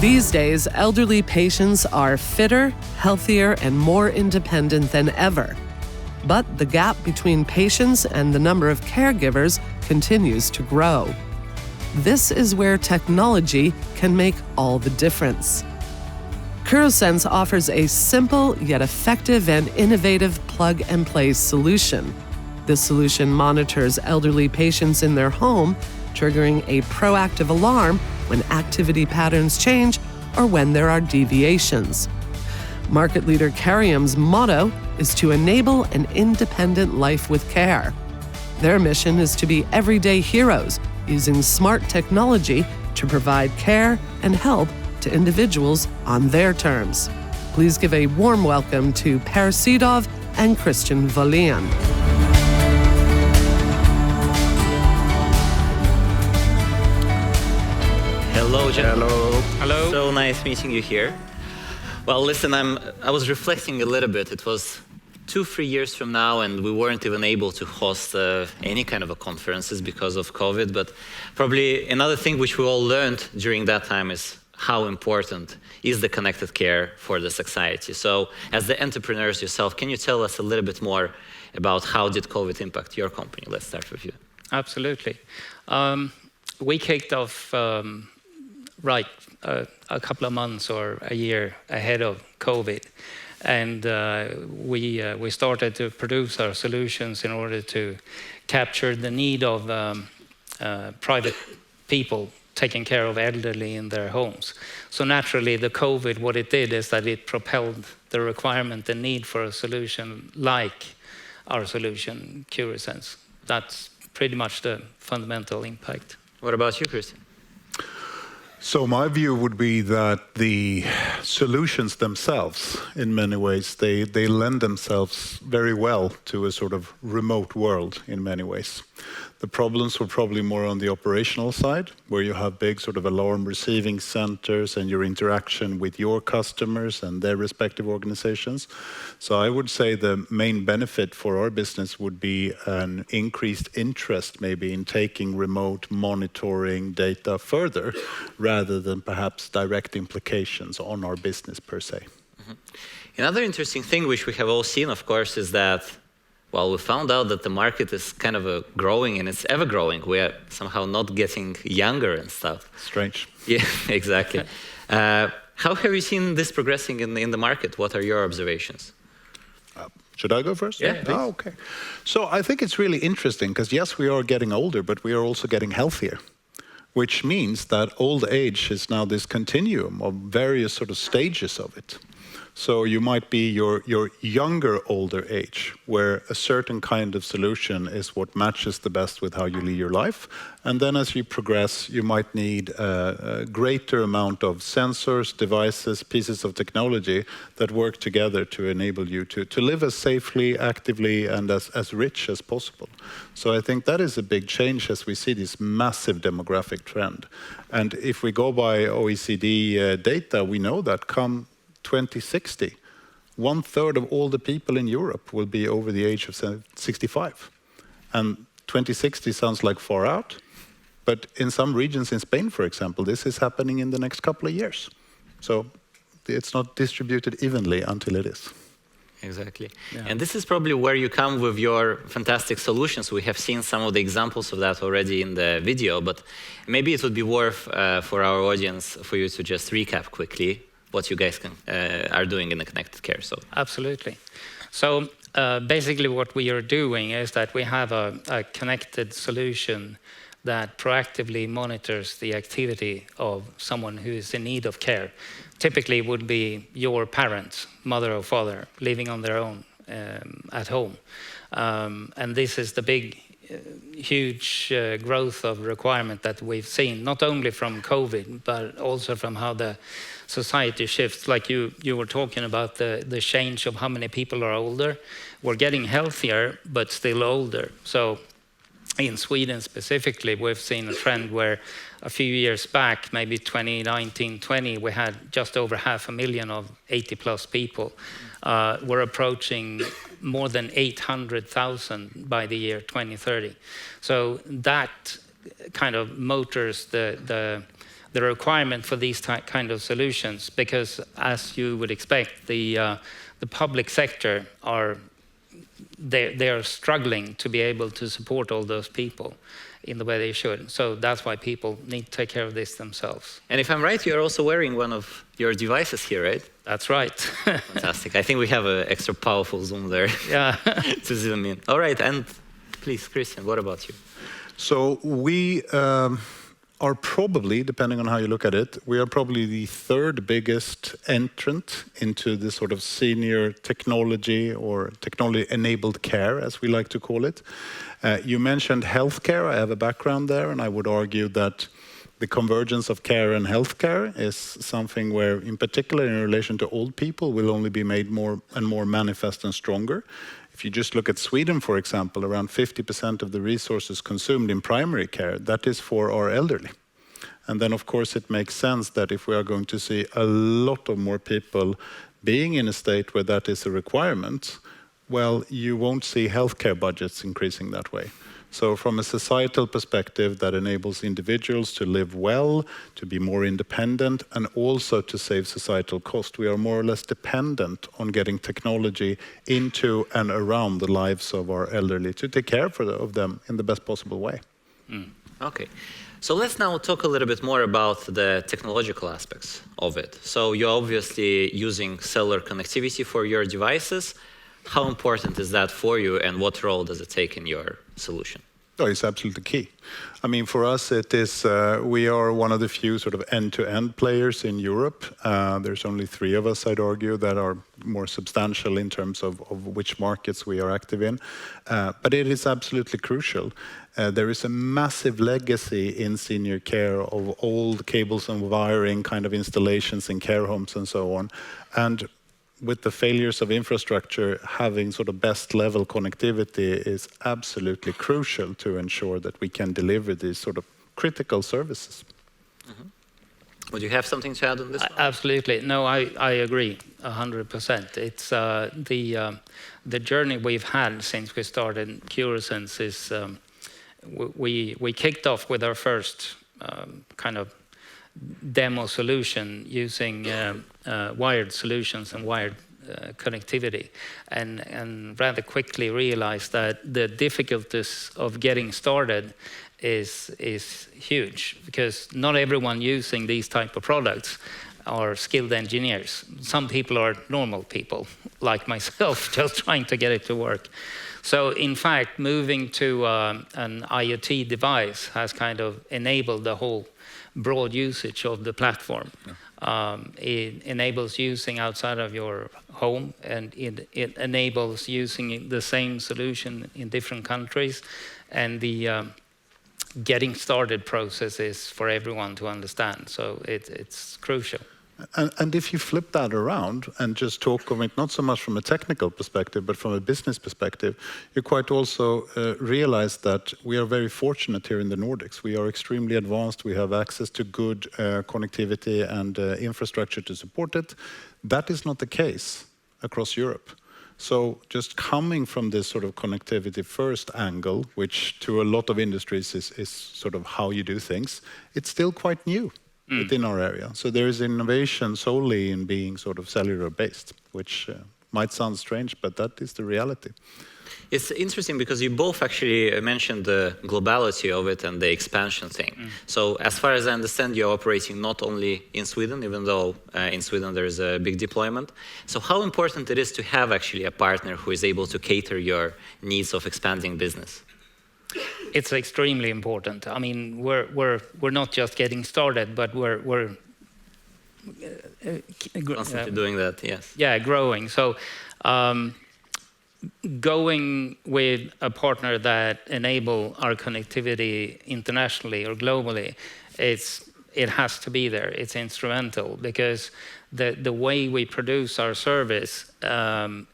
These days, elderly patients are fitter, healthier, and more independent than ever. But the gap between patients and the number of caregivers continues to grow. This is where technology can make all the difference. Curosense offers a simple yet effective and innovative plug-and-play solution. This solution monitors elderly patients in their home, triggering a proactive alarm when activity patterns change or when there are deviations. Market leader Careium's motto is to enable an independent life with care. Their mission is to be everyday heroes, using smart technology to provide care and help to individuals on their terms. Please give a warm welcome to Per Sidov and Christian Wallén. Hello, gentlemen. Hello. So nice meeting you here. Well, listen, I was reflecting a little bit. It was 2-3 years from now, and we weren't even able to host any kind of a conferences because of COVID. But probably another thing which we all learned during that time is how important is the connected care for the society. So as the entrepreneurs yourself, can you tell us a little bit more about how did COVID impact your company? Let's start with you. Absolutely. We kicked off a couple of months or a year ahead of COVID. And we started to produce our solutions in order to capture the need of private people taking care of elderly in their homes. So naturally, the COVID, what it did is that it propelled the requirement, the need for a solution like our solution, Curosense. That's pretty much the fundamental impact. What about you, Christian? So my view would be that the solutions themselves, in many ways, they lend themselves very well to a sort of remote world in many ways. The problems were probably more on the operational side, where you have big sort of alarm receiving centers and your interaction with your customers and their respective organizations. So I would say the main benefit for our business would be an increased interest maybe in taking remote monitoring data further, rather than perhaps direct implications on our business per se. Mm-hmm. Another interesting thing which we have all seen, of course, is that well, we found out that the market is kind of growing, and it's ever growing. We are somehow not getting younger and stuff. Strange. Yeah, exactly. How have you seen this progressing in the market? What are your observations? Should I go first? Yeah, oh, okay. So I think it's really interesting because yes, we are getting older, but we are also getting healthier, which means that old age is now this continuum of various sort of stages of it. So you might be your younger, older age, where a certain kind of solution is what matches the best with how you lead your life. And then as you progress, you might need a greater amount of sensors, devices, pieces of technology that work together to enable you to live as safely, actively, and as rich as possible. So I think that is a big change as we see this massive demographic trend. And if we go by OECD data, we know that come 2060, 1/3 of all the people in Europe will be over the age of 65. And 2060 sounds like far out, but in some regions in Spain, for example, this is happening in the next couple of years. So it's not distributed evenly until it is. Exactly. Yeah. And this is probably where you come with your fantastic solutions. We have seen some of the examples of that already in the video, but maybe it would be worth for our audience for you to just recap quickly what you guys are doing in the connected care. So Absolutely. So basically what we are doing is that we have a connected solution that proactively monitors the activity of someone who is in need of care. Typically would be your parents, mother or father, living on their own at home. And this is the big, huge growth of requirement that we've seen, not only from COVID, but also from how the society shifts. Like you were talking about the change of how many people are older. We're getting healthier, but still older. So in Sweden specifically, we've seen a trend where a few years back, maybe 2019-20, we had just over 500,000 of 80+ people. We're approaching more than 800,000 by the year 2030. So that kind of motors the the requirement for these kind of solutions, because as you would expect, the public sector they are struggling to be able to support all those people in the way they should. So that's why people need to take care of this themselves. And if I'm right, you're also wearing one of your devices here, right? That's right. Fantastic. I think we have an extra powerful zoom there Yeah. to zoom in. All right, and please, Christian, what about you? So we are probably, depending on how you look at it, we are probably the third biggest entrant into this sort of senior technology or technology-enabled care, as we like to call it. You mentioned healthcare. I have a background there, and I would argue that the convergence of care and healthcare is something where, in particular, in relation to old people, will only be made more and more manifest and stronger. If you just look at Sweden, for example, around 50% of the resources consumed in primary care, that is for our elderly. And then, of course, it makes sense that if we are going to see a lot of more people being in a state where that is a requirement, well, you won't see healthcare budgets increasing that way. So from a societal perspective, that enables individuals to live well, to be more independent, and also to save societal cost. We are more or less dependent on getting technology into and around the lives of our elderly to take care of them in the best possible way. Okay. So let's now talk a little bit more about the technological aspects of it. So you're obviously using cellular connectivity for your devices. How important is that for you, and what role does it take in your solution? Oh, it's absolutely key. I mean, for us, it is, we are one of the few sort of end-to-end players in Europe. There's only 3 of us, I'd argue, that are more substantial in terms of which markets we are active in. But it is absolutely crucial. There is a massive legacy in senior care of old cables and wiring kind of installations in care homes and so on. And with the failures of infrastructure, having sort of best level connectivity is absolutely crucial to ensure that we can deliver these sort of critical services. Would you have something to add on this one? Absolutely. No, I agree 100%. It's the journey we've had since we started Curosense is we kicked off with our first kind of demo solution using wired solutions and wired connectivity, and rather quickly realized that the difficulties of getting started is huge, because not everyone using these type of products are skilled engineers. Some people are normal people like myself, just trying to get it to work. So in fact, moving to an IoT device has kind of enabled the whole broad usage of the platform. It enables using outside of your home, and it enables using the same solution in different countries, and the getting started process is for everyone to understand. So it's crucial. And if you flip that around and just talk of it, not so much from a technical perspective, but from a business perspective, you quite also realize that we are very fortunate here in the Nordics. We are extremely advanced. We have access to good connectivity and infrastructure to support it. That is not the case across Europe. So just coming from this sort of connectivity first angle, which to a lot of industries is sort of how you do things, it's still quite new within our area. So there is innovation solely in being sort of cellular based, which might sound strange, but that is the reality. It's interesting because you both actually mentioned the globality of it and the expansion thing. So as far as I understand, you're operating not only in Sweden, even though in Sweden there is a big deployment. So how important it is to have actually a partner who is able to cater your needs of expanding business? It's extremely important. I mean, we're not just getting started, but we're Constantly doing that, yes. Yeah, growing. So going with a partner that enable our connectivity internationally or globally, it has to be there. It's instrumental, because the way we produce our service,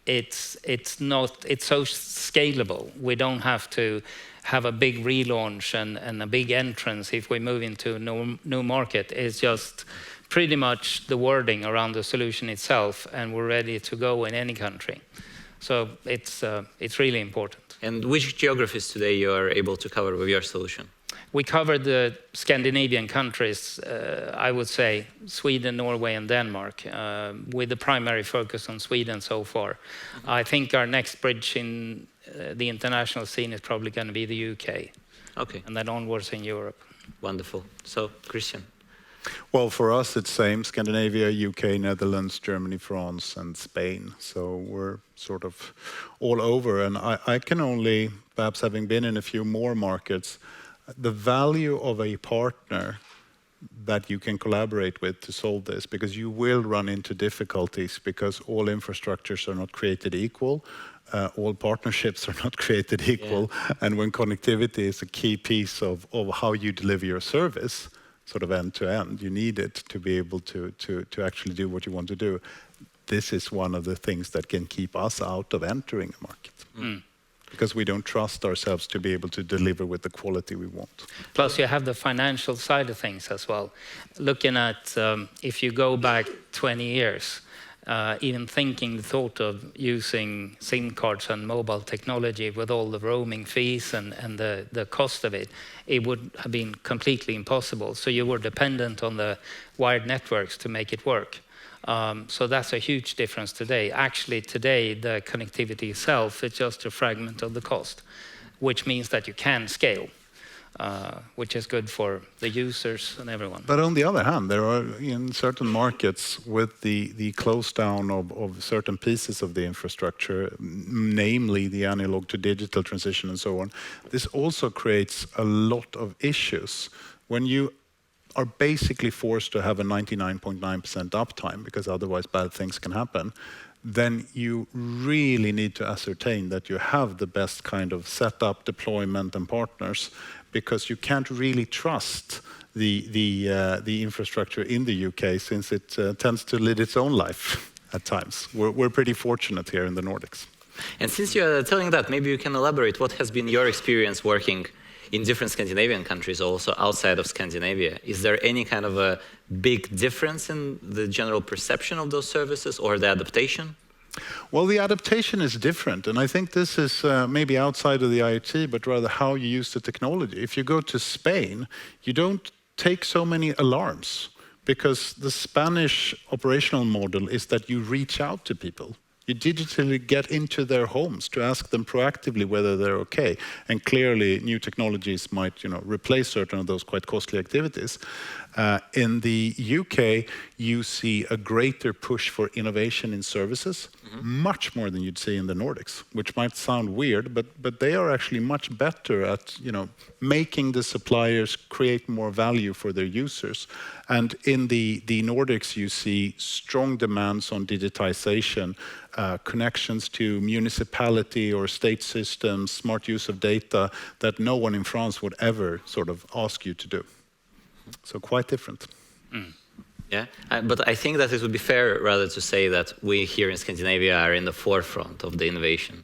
it's so scalable. We don't have to have a big relaunch and a big entrance if we move into a new market. It's just pretty much the wording around the solution itself, and we're ready to go in any country. So it's really important. And which geographies today you are able to cover with your solution? We covered the Scandinavian countries, I would say, Sweden, Norway, and Denmark, with the primary focus on Sweden so far. I think our next bridge in the international scene is probably going to be the UK. Okay. And then onwards in Europe. Wonderful. So, Christian. Well, for us, it's same: Scandinavia, UK, Netherlands, Germany, France, and Spain. So we're sort of all over. And I can only, perhaps having been in a few more markets, the value of a partner that you can collaborate with to solve this, because you will run into difficulties, because all infrastructures are not created equal. All partnerships are not created equal. Yeah. And when connectivity is a key piece of how you deliver your service, sort of end to end, you need it to be able to actually do what you want to do. This is one of the things that can keep us out of entering a market. Mm. Because we don't trust ourselves to be able to deliver with the quality we want. Plus, you have the financial side of things as well. Looking at, if you go back 20 years, even thinking the thought of using SIM cards and mobile technology with all the roaming fees and the cost of it, it would have been completely impossible. So you were dependent on the wired networks to make it work. So that's a huge difference today. Actually, today, the connectivity itself is just a fragment of the cost, which means that you can scale, which is good for the users and everyone. But on the other hand, there are in certain markets with the close down of certain pieces of the infrastructure, namely the analog to digital transition and so on, this also creates a lot of issues. When you are basically forced to have a 99.9% uptime, because otherwise bad things can happen, then you really need to ascertain that you have the best kind of setup, deployment, and partners, because you can't really trust the infrastructure in the UK, since it tends to lead its own life at times. We're pretty fortunate here in the Nordics. And since you're telling that, maybe you can elaborate what has been your experience working in different Scandinavian countries, also outside of Scandinavia. Is there any kind of a big difference in the general perception of those services or the adaptation? Well, the adaptation is different, and I think this is maybe outside of the IoT, but rather how you use the technology. If you go to Spain, you don't take so many alarms, because the Spanish operational model is that you reach out to people. You digitally get into their homes to ask them proactively whether they're okay. And clearly, new technologies might, replace certain of those quite costly activities. In the UK, you see a greater push for innovation in services, much more than you'd see in the Nordics, which might sound weird, but they are actually much better at, making the suppliers create more value for their users. And in the Nordics, you see strong demands on digitization, connections to municipality or state systems, smart use of data that no one in France would ever sort of ask you to do. So quite different. Mm. Yeah, but I think that it would be fair rather to say that we here in Scandinavia are in the forefront of the innovation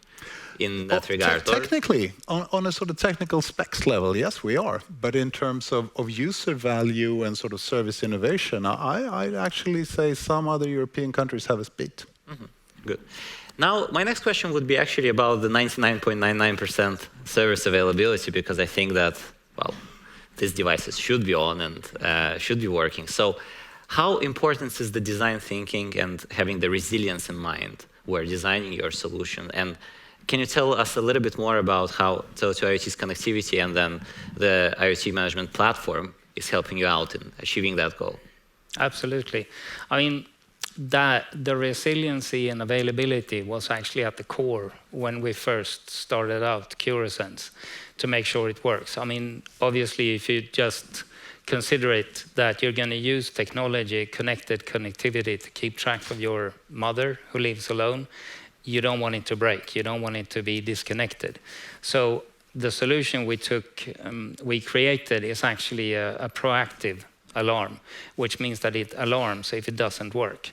in that regard. Technically, on a sort of technical specs level, yes, we are. But in terms of user value and sort of service innovation, I'd actually say some other European countries have us beat. Mm-hmm. Good. Now, my next question would be actually about the 99.99% service availability, because I think that, well, these devices should be on and should be working. So how important is the design thinking and having the resilience in mind where designing your solution? And can you tell us a little bit more about how Tele2 IoT's connectivity and then the IoT management platform is helping you out in achieving that goal? Absolutely. I mean, that the resiliency and availability was actually at the core when we first started out Curosense, to make sure it works. I mean, obviously, if you just consider it that you're going to use technology, connectivity to keep track of your mother who lives alone, you don't want it to break. You don't want it to be disconnected. So the solution we created is actually a proactive alarm, which means that it alarms if it doesn't work.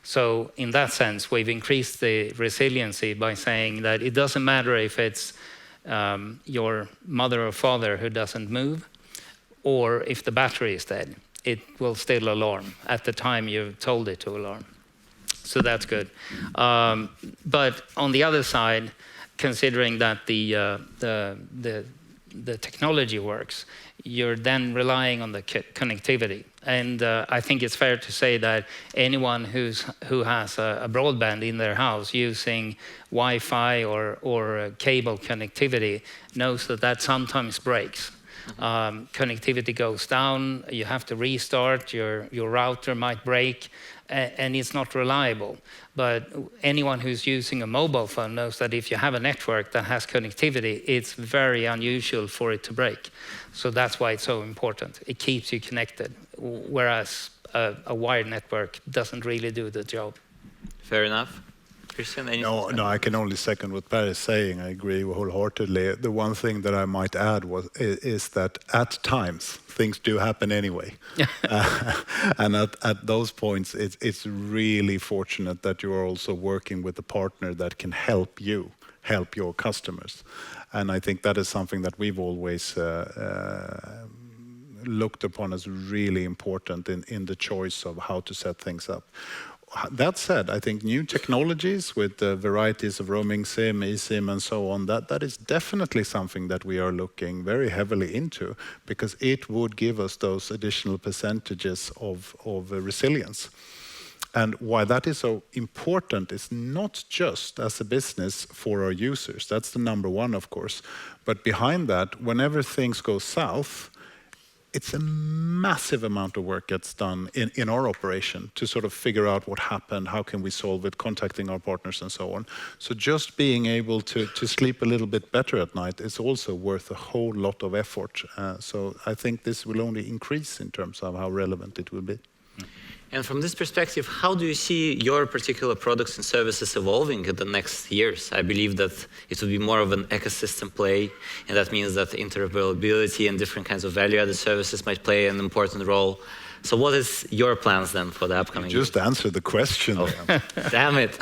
So in that sense, we've increased the resiliency by saying that it doesn't matter if it's your mother or father who doesn't move, or if the battery is dead, it will still alarm at the time you've told it to alarm. So that's good. But on the other side, considering that the the technology works, you're then relying on the connectivity. And I think it's fair to say that anyone who has a broadband in their house using Wi-Fi or cable connectivity knows that sometimes breaks. Connectivity goes down, you have to restart, your router might break, and it's not reliable. But anyone who's using a mobile phone knows that if you have a network that has connectivity, it's very unusual for it to break. So that's why it's so important. It keeps you connected, whereas a wired network doesn't really do the job. Fair enough. Christian, No, I can only second what Per is saying. I agree wholeheartedly. The one thing that I might add is that at times things do happen anyway, and at those points, it's really fortunate that you are also working with a partner that can help your customers, and I think that is something that we've always looked upon as really important in the choice of how to set things up. That said, I think new technologies with the varieties of roaming SIM, eSIM, and so on, that is definitely something that we are looking very heavily into, because it would give us those additional percentages of resilience. And why that is so important is not just as a business for our users. That's the number one, of course. But behind that, whenever things go south, it's a massive amount of work gets done in our operation to sort of figure out what happened, how can we solve it, contacting our partners and so on. So just being able to sleep a little bit better at night is also worth a whole lot of effort. So I think this will only increase in terms of how relevant it will be. And from this perspective, how do you see your particular products and services evolving in the next years? I believe that it will be more of an ecosystem play, and that means that interoperability and different kinds of value-added services might play an important role. So what is your plans then for the upcoming years? Just answer the question. Oh, damn it.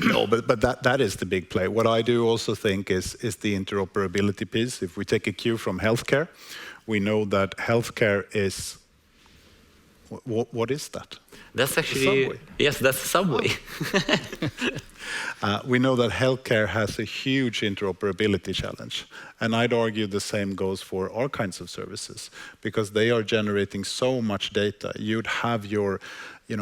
No, but that is the big play. What I do also think is the interoperability piece. If we take a cue from healthcare, we know that healthcare is... What is that? That's actually... Yes, that's the subway. We know that healthcare has a huge interoperability challenge. And I'd argue the same goes for all kinds of services, because they are generating so much data. You'd have your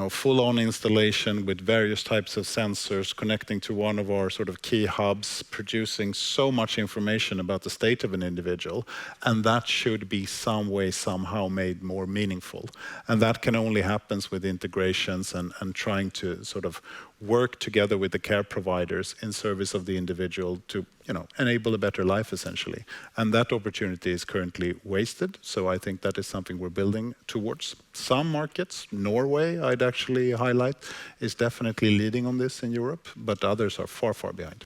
full-on installation with various types of sensors connecting to one of our sort of key hubs, producing so much information about the state of an individual, and that should be some way, somehow made more meaningful. And that can only happen with integrations and trying to sort of work together with the care providers in service of the individual to enable a better life, essentially. And that opportunity is currently wasted. So I think that is something we're building towards. Some markets, Norway, I'd actually highlight, is definitely leading on this in Europe, but others are far, far behind.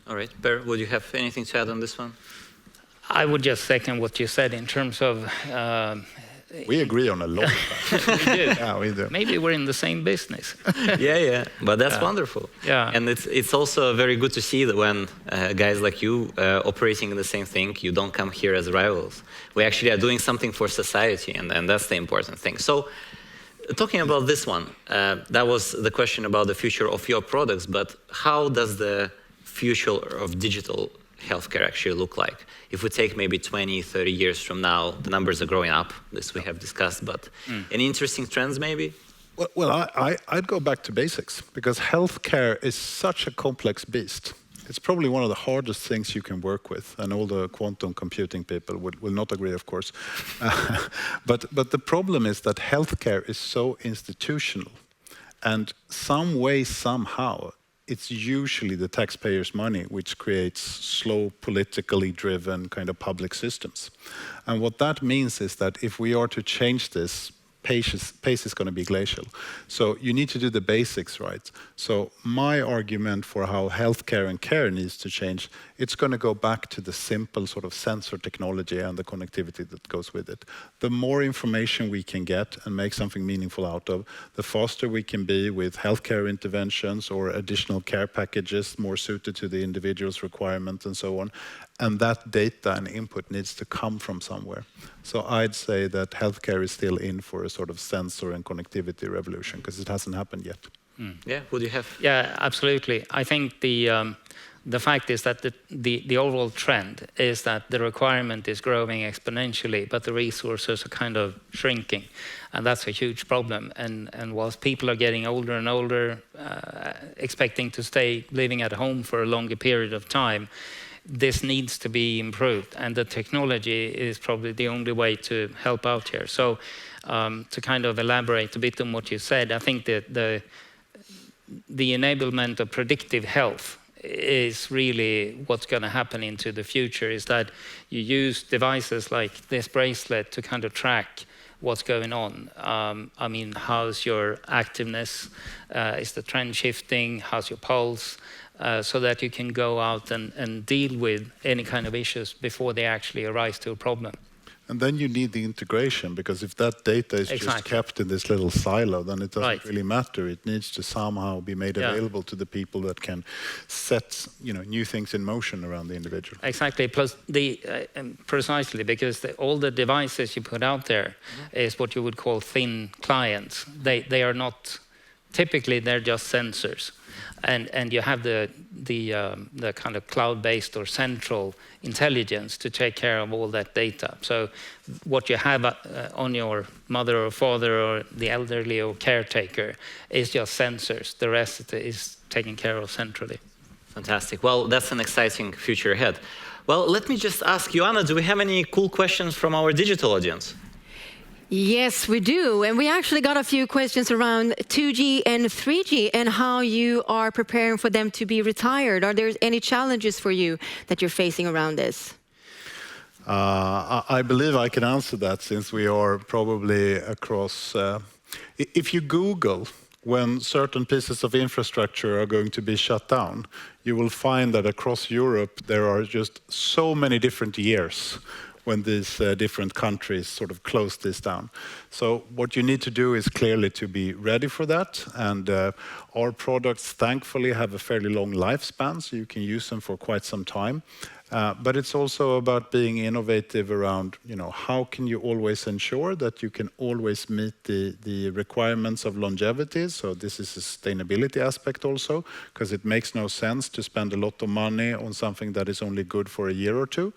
All right. Per, would you have anything to add on this one? I would just second what you said in terms of... we agree on a lot. We do. Yeah, we do. Maybe we're in the same business. Yeah. But that's wonderful. Yeah. And it's also very good to see that when guys like you operating in the same thing, you don't come here as rivals. We actually are doing something for society, and that's the important thing. So talking about this one, that was the question about the future of your products, but how does the future of digital healthcare actually look like? If we take maybe 20, 30 years from now, the numbers are growing up, this we have discussed, but any interesting trends maybe? Well, I'd go back to basics, because healthcare is such a complex beast. It's probably one of the hardest things you can work with, and all the quantum computing people will not agree, of course. But the problem is that healthcare is so institutional, and some way, somehow, it's usually the taxpayers' money which creates slow, politically driven kind of public systems. And what that means is that if we are to change this, pace is going to be glacial. So you need to do the basics right. So my argument for how healthcare and care needs to change, it's going to go back to the simple sort of sensor technology and the connectivity that goes with it. The more information we can get and make something meaningful out of, the faster we can be with healthcare interventions or additional care packages more suited to the individual's requirement and so on. And that data and input needs to come from somewhere. So I'd say that healthcare is still in for a sort of sensor and connectivity revolution, because it hasn't happened yet. Yeah, would you have? Yeah, absolutely. I think the the fact is that the overall trend is that the requirement is growing exponentially, but the resources are kind of shrinking. And that's a huge problem. And whilst people are getting older and older, expecting to stay living at home for a longer period of time, this needs to be improved. And the technology is probably the only way to help out here. So to kind of elaborate a bit on what you said, I think that the enablement of predictive health is really what's going to happen into the future, is that you use devices like this bracelet to kind of track what's going on. I mean, how's your activeness? Is the trend shifting? How's your pulse? So that you can go out and deal with any kind of issues before they actually arise to a problem. And then you need the integration, because if that data is just kept in this little silo, then it doesn't really matter. It needs to somehow be made available to the people that can set, new things in motion around the individual. Exactly. Plus, precisely because all the devices you put out there is what you would call thin clients. They are not, typically they're just sensors. And you have the kind of cloud-based or central intelligence to take care of all that data. So what you have on your mother or father or the elderly or caretaker is just sensors. The rest is taken care of centrally. Fantastic. Well, that's an exciting future ahead. Well, let me just ask you, Anna, do we have any cool questions from our digital audience? Yes, we do. And we actually got a few questions around 2G and 3G and how you are preparing for them to be retired. Are there any challenges for you that you're facing around this? I believe I can answer that, since we are probably across... if you Google when certain pieces of infrastructure are going to be shut down, you will find that across Europe there are just so many different years when these different countries sort of close this down. So what you need to do is clearly to be ready for that. And our products, thankfully, have a fairly long lifespan, so you can use them for quite some time. But it's also about being innovative around, how can you always ensure that you can always meet the requirements of longevity. So this is a sustainability aspect also, because it makes no sense to spend a lot of money on something that is only good for a year or two.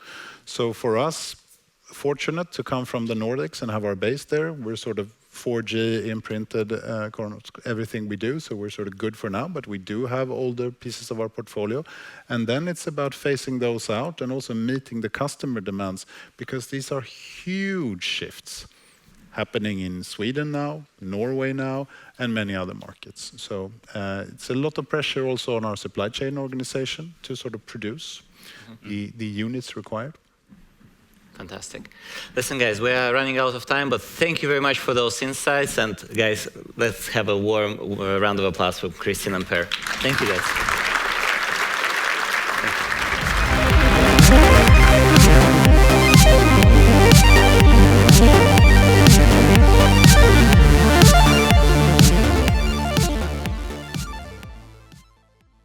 So for us, fortunate to come from the Nordics and have our base there, we're sort of 4G imprinted everything we do, so we're sort of good for now, but we do have older pieces of our portfolio. And then it's about phasing those out and also meeting the customer demands, because these are huge shifts happening in Sweden now, Norway now, and many other markets. So it's a lot of pressure also on our supply chain organization to sort of produce the units required. Fantastic. Listen, guys, we are running out of time, but thank you very much for those insights. And guys, let's have a warm round of applause for Christian and Per. Thank you, guys.